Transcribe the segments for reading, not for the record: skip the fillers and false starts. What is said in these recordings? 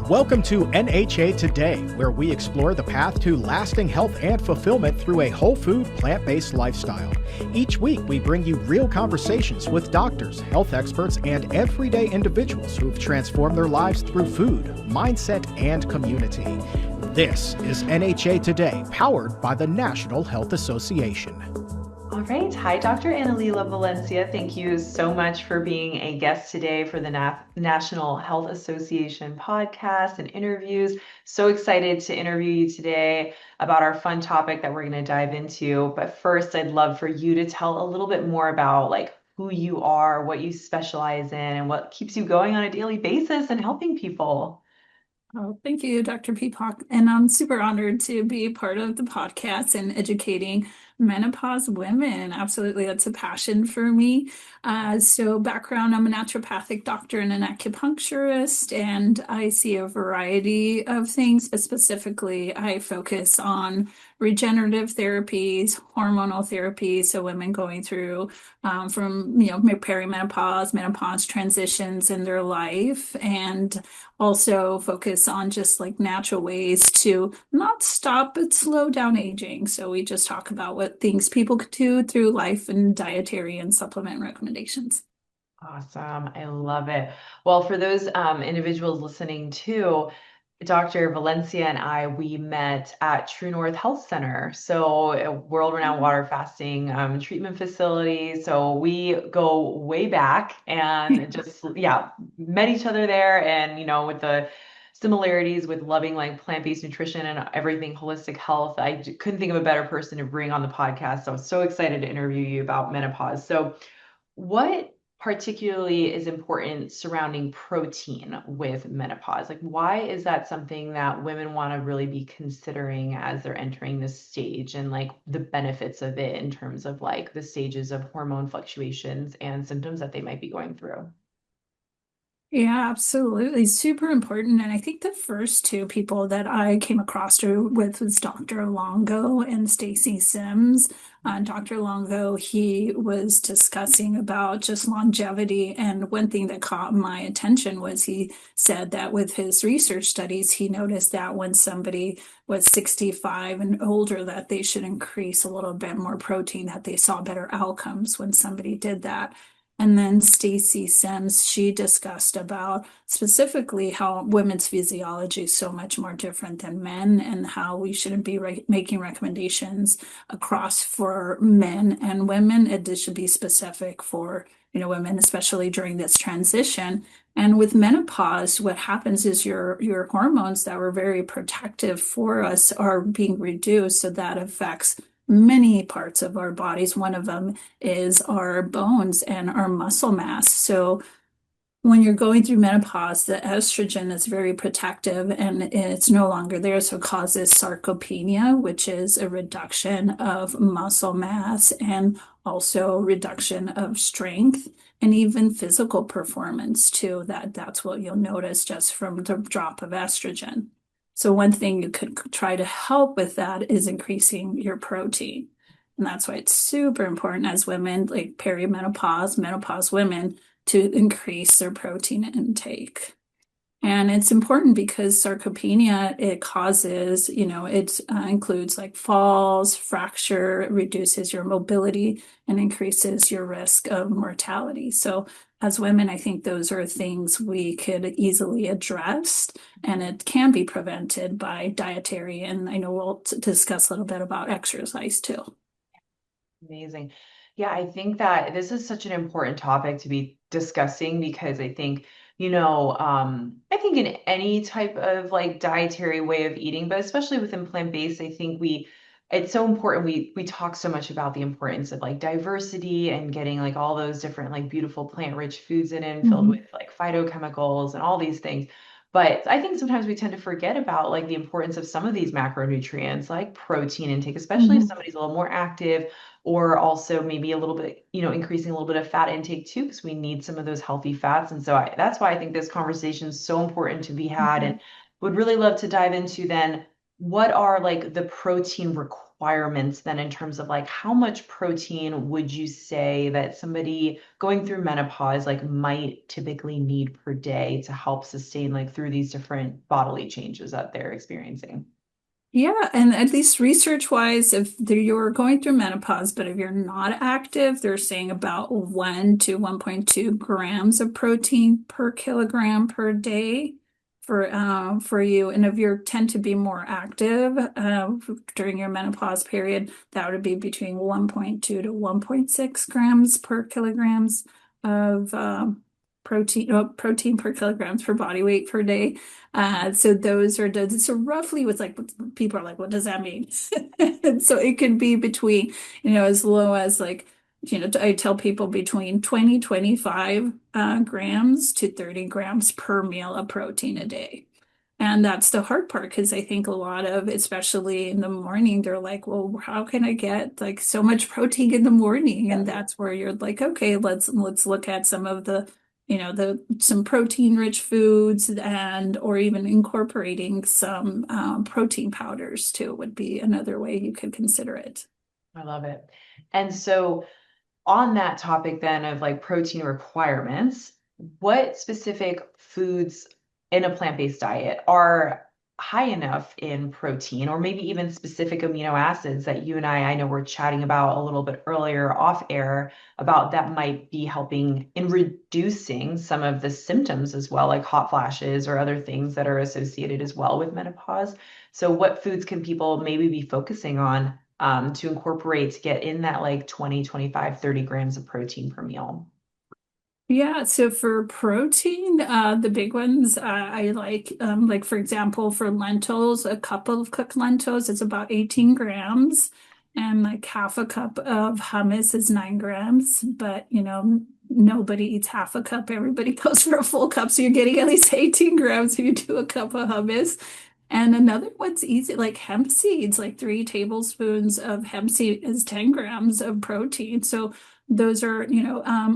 Welcome to NHA Today, where we explore the path to lasting health and fulfillment through a whole food, plant-based lifestyle. Each week, we bring you real conversations with doctors, health experts, and everyday individuals who've transformed their lives through food, mindset, and community. This is NHA Today, powered by the National Health Association. All right. Hi, Dr. Analila Valencia. Thank you so much for being a guest today for the National Health Association podcast and interviews. So excited to interview you today about our fun topic that we're going to dive into. But first, I'd love for you to tell a little bit more about who you are, what you specialize in, and what keeps you going on a daily basis and helping people. Oh, thank you, Dr. Peacock. And I'm super honored to be part of the podcast and educating menopause women. Absolutely, that's a passion for me. So background, I'm a naturopathic doctor and an acupuncturist, and I see a variety of things, but specifically I focus on regenerative therapies, hormonal therapies, so women going through from perimenopause, menopause transitions in their life, and also focus on just like natural ways to not stop but slow down aging. So we just talk about what things people could do through life and dietary and supplement recommendations. Awesome. I love it. Well, for those individuals listening too, Dr. Valencia and we met at True North Health Center, so a world-renowned water fasting treatment facility. So we go way back and just, met each other there. And, with the similarities with loving plant-based nutrition and everything holistic health, couldn't think of a better person to bring on the podcast. So I was so excited to interview you about menopause. So what particularly is important surrounding protein with menopause? Why is that something that women want to really be considering as they're entering this stage, and the benefits of it in terms of the stages of hormone fluctuations and symptoms that they might be going through? Yeah, absolutely. Super important. And I think the first two people that I came across with was Dr. Longo and Stacy Sims. Dr. Longo, he was discussing about just longevity. And one thing that caught my attention was he said that with his research studies, he noticed that when somebody was 65 and older, that they should increase a little bit more protein, that they saw better outcomes when somebody did that. And then Stacy Sims, she discussed about specifically how women's physiology is so much more different than men, and how we shouldn't be making recommendations across for men and women. It should be specific for women, especially during this transition. And with menopause, what happens is your hormones that were very protective for us are being reduced. So that affects many parts of our bodies. One of them is our bones and our muscle mass. So when you're going through menopause, the estrogen is very protective and it's no longer there. So it causes sarcopenia, which is a reduction of muscle mass and also reduction of strength and even physical performance too. That's what you'll notice just from the drop of estrogen. So one thing you could try to help with that is increasing your protein. And that's why it's super important as women, like perimenopause, menopause women, to increase their protein intake. And it's important because sarcopenia, it causes, it includes falls, fracture, it reduces your mobility and increases your risk of mortality. So as women, I think those are things we could easily address, and it can be prevented by dietary. And I know we'll discuss a little bit about exercise too. Amazing. Yeah, I think that this is such an important topic to be discussing, because I think, I think in any type of dietary way of eating, but especially within plant-based, I think it's so important. We talk so much about the importance of diversity and getting all those different beautiful plant-rich foods filled with phytochemicals and all these things. But I think sometimes we tend to forget about the importance of some of these macronutrients, like protein intake, especially if somebody's a little more active, or also maybe a little bit, increasing a little bit of fat intake too, because we need some of those healthy fats. And so that's why I think this conversation is so important to be had, and would really love to dive into then what are the protein requirements then in terms of like how much protein would you say that somebody going through menopause like might typically need per day to help sustain like through these different bodily changes that they're experiencing? Yeah, and at least research-wise, if you're going through menopause, but if you're not active, they're saying about 1 to 1.2 grams of protein per kilogram per day for you. And if you tend to be more active during your menopause period, that would be between 1.2 to 1.6 grams per kilograms of protein per kilograms per body weight per day. So those are so roughly with like people are like, what does that mean? And so it could be between, as low as like, I tell people between 25 grams to 30 grams per meal of protein a day. And that's the hard part because I think a lot of, especially in the morning, they're like, well, how can I get like so much protein in the morning? And that's where you're like, okay, let's look at some of the, some protein rich foods and or even incorporating some protein powders too would be another way you could consider it. I love it. And so on that topic then of like protein requirements, what specific foods in a plant-based diet are high enough in protein or maybe even specific amino acids that you and I know we're chatting about a little bit earlier off air about that might be helping in reducing some of the symptoms as well, like hot flashes or other things that are associated as well with menopause. So what foods can people maybe be focusing on to incorporate to get in that like 20, 25, 30 grams of protein per meal? Yeah, so for protein, the big ones I like for example, for lentils, a cup of cooked lentils is about 18 grams, and like half a cup of hummus is 9 grams. But nobody eats half a cup, everybody goes for a full cup, so you're getting at least 18 grams if you do a cup of hummus. And another one's easy, like hemp seeds, like 3 tablespoons of hemp seed is 10 grams of protein. So those are,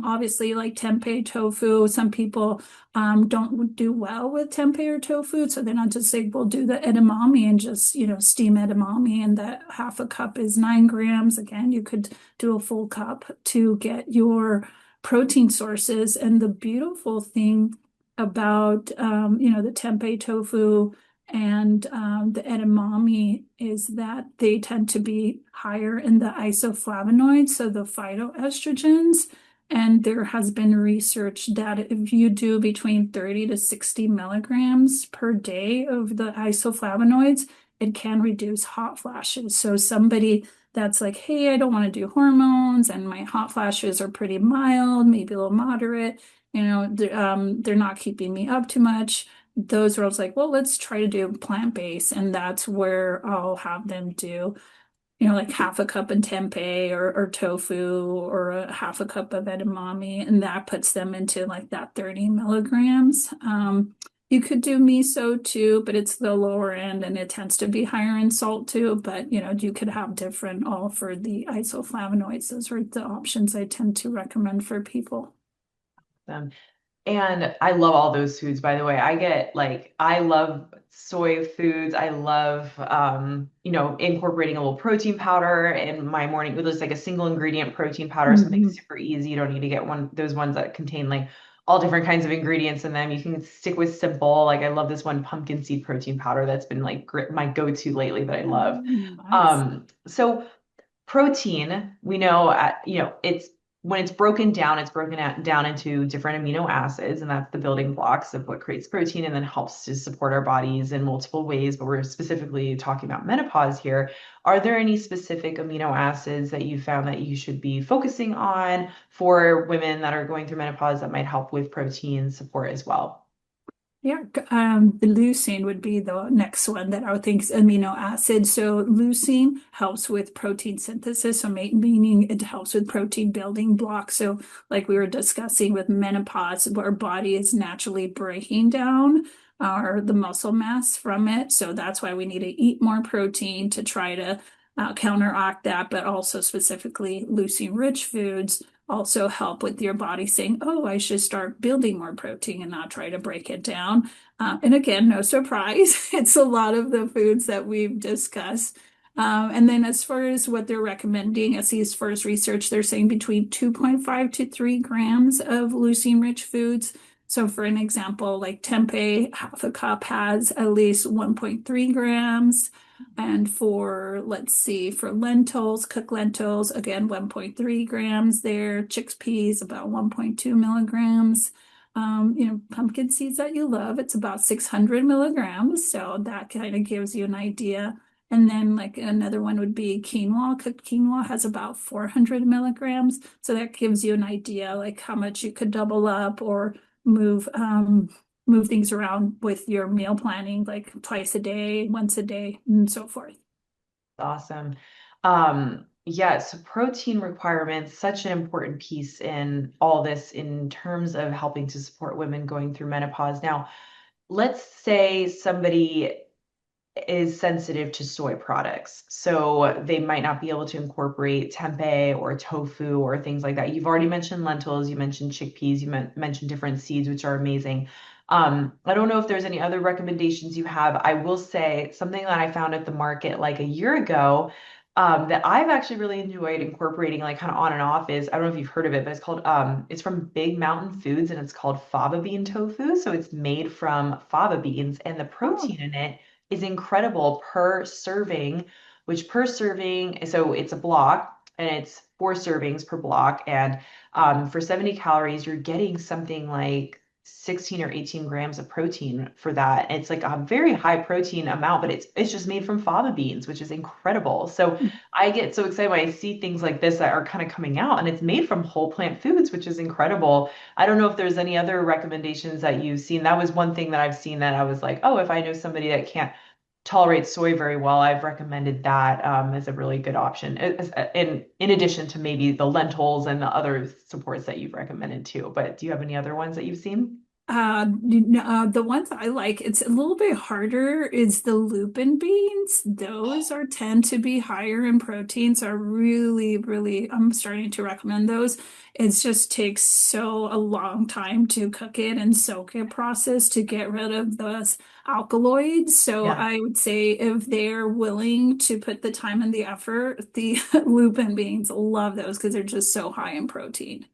obviously like tempeh, tofu. Some people don't do well with tempeh or tofu. So then I'll just say, we'll do the edamame and just, steam edamame. And that half a cup is 9 grams. Again, you could do a full cup to get your protein sources. And the beautiful thing about, the tempeh tofu and the edamame is that they tend to be higher in the isoflavonoids, so the phytoestrogens. And there has been research that if you do between 30 to 60 milligrams per day of the isoflavonoids, it can reduce hot flashes. So somebody that's like, hey, I don't want to do hormones and my hot flashes are pretty mild, maybe a little moderate, they're not keeping me up too much. Those roles like, well, let's try to do plant-based, and that's where I'll have them do, like half a cup of tempeh or tofu or a half a cup of edamame, and that puts them into like that 30 milligrams. You could do miso too, but it's the lower end and it tends to be higher in salt too. But you could have different all for the isoflavonoids. Those are the options I tend to recommend for people. Um, And I love all those foods, by the way. I love soy foods. I love, incorporating a little protein powder in my morning. It was like a single ingredient protein powder, something Mhm. super easy. You don't need to get those ones that contain like all different kinds of ingredients in them. You can stick with simple. Like I love this one pumpkin seed protein powder that's been like my go-to lately that I love. Nice. So protein, we know, it's when it's broken down, down into different amino acids, and that's the building blocks of what creates protein and then helps to support our bodies in multiple ways. But we're specifically talking about menopause here. Are there any specific amino acids that you found that you should be focusing on for women that are going through menopause that might help with protein support as well? Yeah, the leucine would be the next one that I would think is amino acid. So leucine helps with protein synthesis, so meaning it helps with protein building blocks. So like we were discussing with menopause, our body is naturally breaking down the muscle mass from it. So that's why we need to eat more protein to try to counteract that, but also specifically leucine-rich foods also help with your body saying, oh, I should start building more protein and not try to break it down. And again, no surprise, it's a lot of the foods that we've discussed. And then as far as what they're recommending, as these first research, they're saying between 2.5 to 3 grams of leucine-rich foods. So for an example, like tempeh, half a cup has at least 1.3 grams. And for, let's see, for lentils, cooked lentils, again, 1.3 grams there. Chickpeas, about 1.2 milligrams. Pumpkin seeds that you love, it's about 600 milligrams. So that kind of gives you an idea. And then like another one would be quinoa. Cooked quinoa has about 400 milligrams. So that gives you an idea like how much you could double up or move move things around with your meal planning, like twice a day, once a day, and so forth. Awesome. Yeah, so protein requirements, such an important piece in all this in terms of helping to support women going through menopause. Now, let's say somebody is sensitive to soy products. So they might not be able to incorporate tempeh or tofu or things like that. You've already mentioned lentils, you mentioned chickpeas, you mentioned different seeds, which are amazing. I don't know if there's any other recommendations you have. I will say something that I found at the market like a year ago, that I've actually really enjoyed incorporating like kind of on and off is, I don't know if you've heard of it, but it's called, it's from Big Mountain Foods and it's called fava bean tofu. So it's made from fava beans and the Oh, protein in it is incredible per serving, which per serving, so it's a block and it's 4 servings per block. And for 70 calories, you're getting something like 16 or 18 grams of protein for that. It's like a very high protein amount, but it's just made from fava beans, which is incredible. So I get so excited when I see things like this that are kind of coming out, and it's made from whole plant foods, which is incredible. I don't know if there's any other recommendations that you've seen. That was one thing that I've seen that I was like, oh, if I know somebody that can't tolerate soy very well, I've recommended that as a really good option. In addition to maybe the lentils and the other supports that you've recommended too. But do you have any other ones that you've seen? the ones I like, it's a little bit harder, is the lupin beans. Those are tend to be higher in protein, so I really, really, I'm starting to recommend those. It just takes so a long time to cook it and soak it process to get rid of those alkaloids. So Yeah. I would say if they're willing to put the time and the effort, the lupin beans, love those because they're just so high in protein.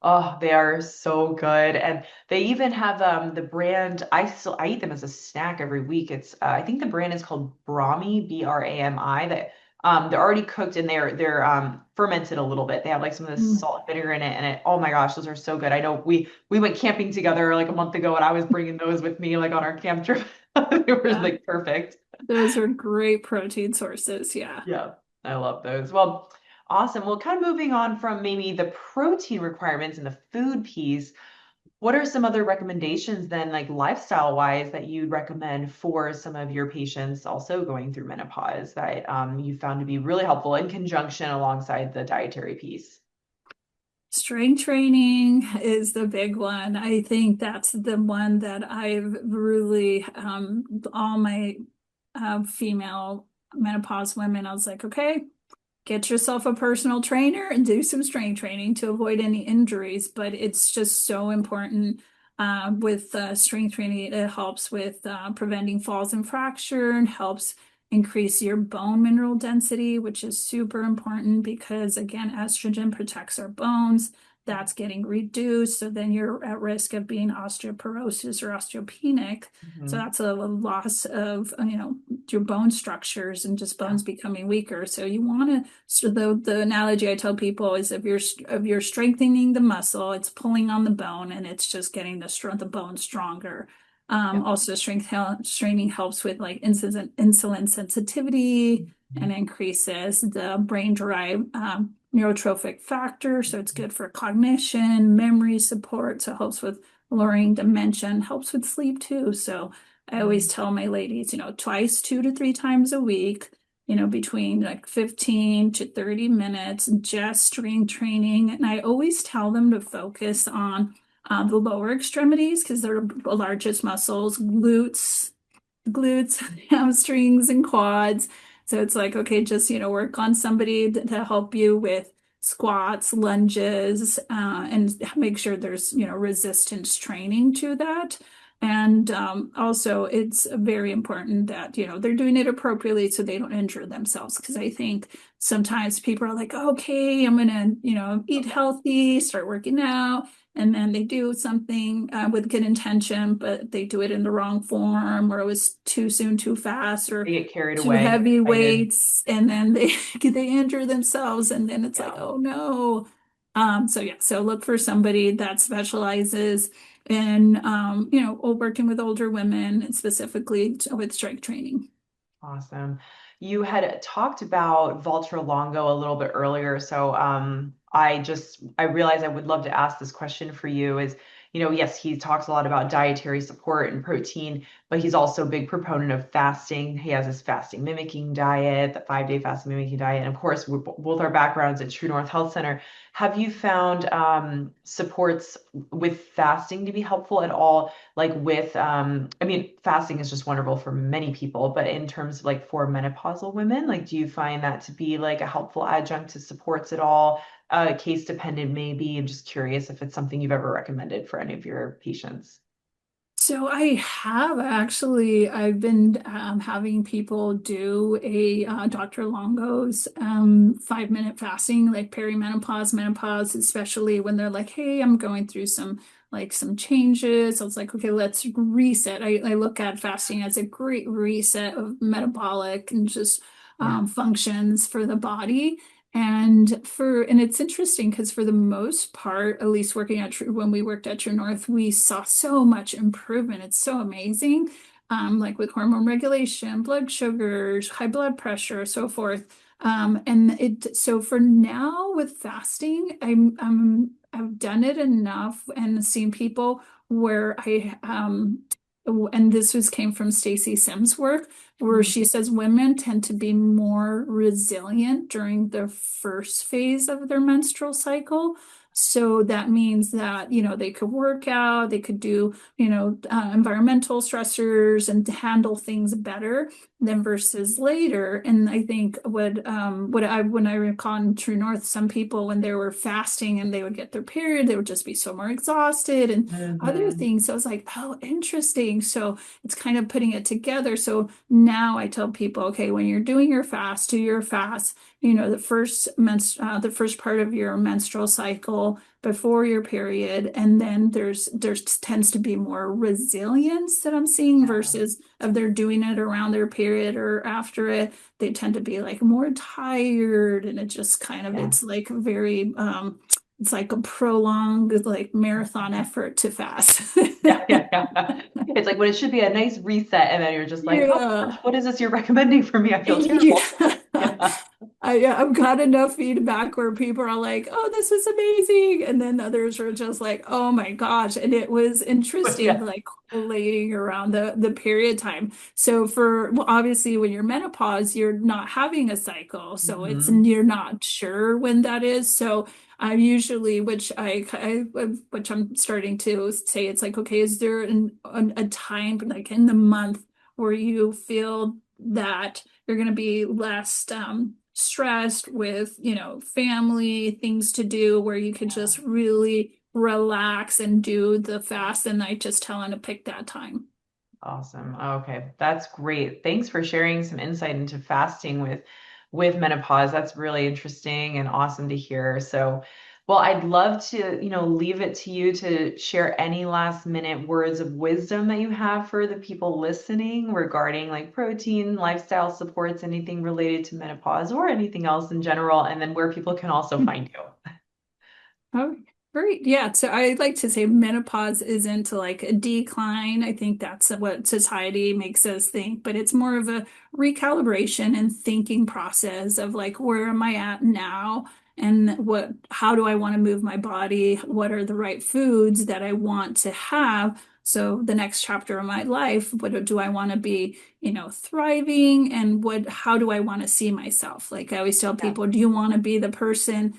Oh, they are so good. And they even have the brand, I eat them as a snack every week. It's I think the brand is called Brahmi, Brami, that they're already cooked and they're fermented a little bit. They have like some of this Mm, salt and vinegar in it and it, oh my gosh, those are so good. I know we went camping together like a month ago and I was bringing those with me like on our camp trip. They were yeah. like perfect. Those are great protein sources. Yeah. Yeah, I love those. Well, awesome. Well, kind of moving on from maybe the protein requirements and the food piece, what are some other recommendations then, like lifestyle wise, that you'd recommend for some of your patients also going through menopause that you found to be really helpful in conjunction alongside the dietary piece? Strength training is the big one. I think that's the one that I've really, all my female menopause women, I was like, okay, get yourself a personal trainer and do some strength training to avoid any injuries. But it's just so important with strength training. It helps with preventing falls and fracture and helps increase your bone mineral density, which is super important because, again, estrogen protects our bones. That's getting reduced. So then you're at risk of being osteoporosis or osteopenic. So Mhm. that's a loss of, your bone structures and just Yeah. bones becoming weaker. So you want to, so the analogy I tell people is if you're strengthening the muscle, it's pulling on the bone and it's just getting the bone stronger. Yeah. Also training helps with like insulin sensitivity and Mhm. increases the brain-derived neurotrophic factor. So it's good for cognition, memory support. So it helps with lowering dementia and helps with sleep too. So I always Mhm. tell my ladies, twice, 2 to 3 times a week, between like 15 to 30 minutes, just strength training. And I always tell them to focus on the lower extremities because they're the largest muscles, glutes, hamstrings, and quads. So it's like, okay, just, work on somebody to help you with squats, lunges, and make sure there's, resistance training to that. And also, it's very important that, they're doing it appropriately so they don't injure themselves. Because I think sometimes people are like, okay, I'm gonna, eat healthy, start working out, and then they do something with good intention, but they do it in the wrong form, or it was too soon, too fast, They or get carried too away, heavy excited. weights, and then they they injure themselves, and then it's like, Yeah. oh no. So yeah, so look for somebody that specializes in working with older women, and specifically with strength training. Awesome. You had talked about Valtra Longo a little bit earlier, so I realized I would love to ask this question for you is, yes, he talks a lot about dietary support and protein, but he's also a big proponent of fasting. He has this fasting mimicking diet, the 5-day fasting mimicking diet. And of course, we're both our backgrounds at True North Health Center. Have you found supports with fasting to be helpful at all? Like with I mean, fasting is just wonderful for many people, but in terms of like for menopausal women, like do you find that to be like a helpful adjunct to supports at all? Case dependent maybe. I'm just curious if it's something you've ever recommended for any of your patients. So I have actually, I've been having people do a Dr. Longo's 5-minute fasting, like perimenopause, menopause, especially when they're like, hey, I'm going through some changes. I was like, okay, let's reset. I look at fasting as a great reset of metabolic and just Yeah. functions for the body. And it's interesting because for the most part, at least when we worked at True North, we saw so much improvement. It's so amazing. Like with hormone regulation, blood sugars, high blood pressure, so forth. So for now with fasting, I've done it enough and seen people where and came from Stacy Sims' work, where Mhm. she says women tend to be more resilient during the first phase of their menstrual cycle. So that means that, they could work out, they could do, environmental stressors and handle things better than versus later. And I think when I recall in True North, some people, when they were fasting and they would get their period, they would just be so more exhausted and other Mhm. things. So I was like, oh, interesting. So it's kind of putting it together. So now I tell people, okay, when you're doing your fast, do your fast, the first part of your menstrual cycle before your period, and then there's tends to be more resilience that I'm seeing Yeah. versus if they're doing it around their period or after it, they tend to be like more tired, and it just kind of Yeah. it's like very it's like a prolonged like marathon effort to fast. Yeah, yeah, yeah. It's like when it should be a nice reset, and then you're just like, oh Yeah. gosh, what is this you're recommending for me? I feel terrible. Yeah. Yeah. I've got enough feedback where people are like, oh, this is amazing. And then others are just like, oh my gosh. And it was interesting, Yeah. like correlating around the period time. So well, obviously when you're menopause, you're not having a cycle. So Hmm. you're not sure when that is. So I usually, which I'm starting to say, it's like, okay, is there a time like in the month where you feel that you're going to be less stressed with, family, things to do where you could Yeah. just really relax and do the fast. And I just tell them to pick that time. Awesome. Okay, that's great. Thanks for sharing some insight into fasting with menopause. That's really interesting and awesome to hear. So, well, I'd love to, leave it to you to share any last minute words of wisdom that you have for the people listening regarding like protein, lifestyle supports, anything related to menopause or anything else in general, and then where people can also find you. Oh, great. Yeah. So I like to say menopause isn't like a decline. I think that's what society makes us think, but it's more of a recalibration and thinking process of like, where am I at now? And how do I want to move my body? What are the right foods that I want to have? So the next chapter of my life, what do I want to be, thriving? And how do I want to see myself? Like I always tell Yeah. people, do you want to be the person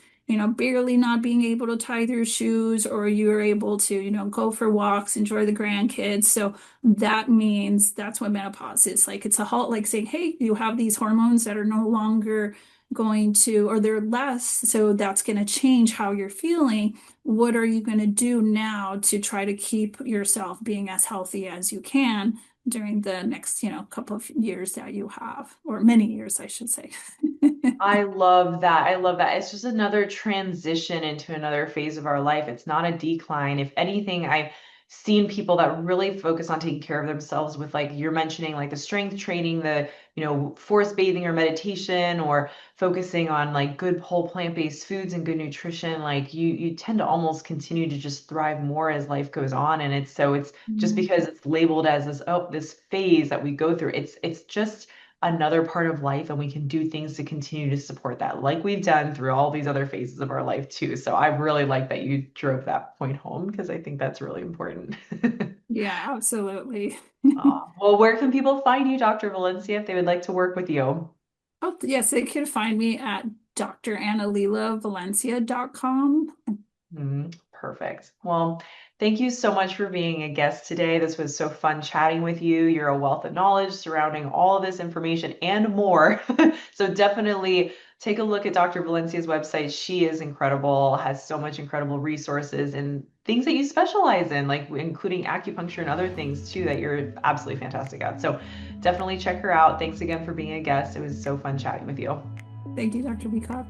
barely not being able to tie their shoes, or you're able to, go for walks, enjoy the grandkids. So that means that's what menopause is. Like it's a halt, like saying, hey, you have these hormones that are no longer, going to, or they're less, so that's going to change how you're feeling. What are you going to do now to try to keep yourself being as healthy as you can during the next, couple of years that you have, or many years, I should say. I love that. I love that. It's just another transition into another phase of our life. It's not a decline. If anything, I've seen people that really focus on taking care of themselves with, like you're mentioning, like the strength training, the, forest bathing or meditation, or focusing on like good whole plant-based foods and good nutrition. Like you tend to almost continue to just thrive more as life goes on. And it's just Mhm. because it's labeled as this phase that we go through. It's just another part of life, and we can do things to continue to support that, like we've done through all these other phases of our life too. So I really like that you drove that point home, because I think that's really important. Yeah, absolutely. Well, where can people find you, Dr. Valencia, if they would like to work with you? Oh, yes, they can find me at drannalilavalencia.com. Perfect. Well, thank you so much for being a guest today. This was so fun chatting with you. You're a wealth of knowledge surrounding all of this information and more. So definitely take a look at Dr. Valencia's website. She is incredible, has so much incredible resources and things that you specialize in, like including acupuncture and other things too, that you're absolutely fantastic at. So definitely check her out. Thanks again for being a guest. It was so fun chatting with you. Thank you, Dr. Beacock.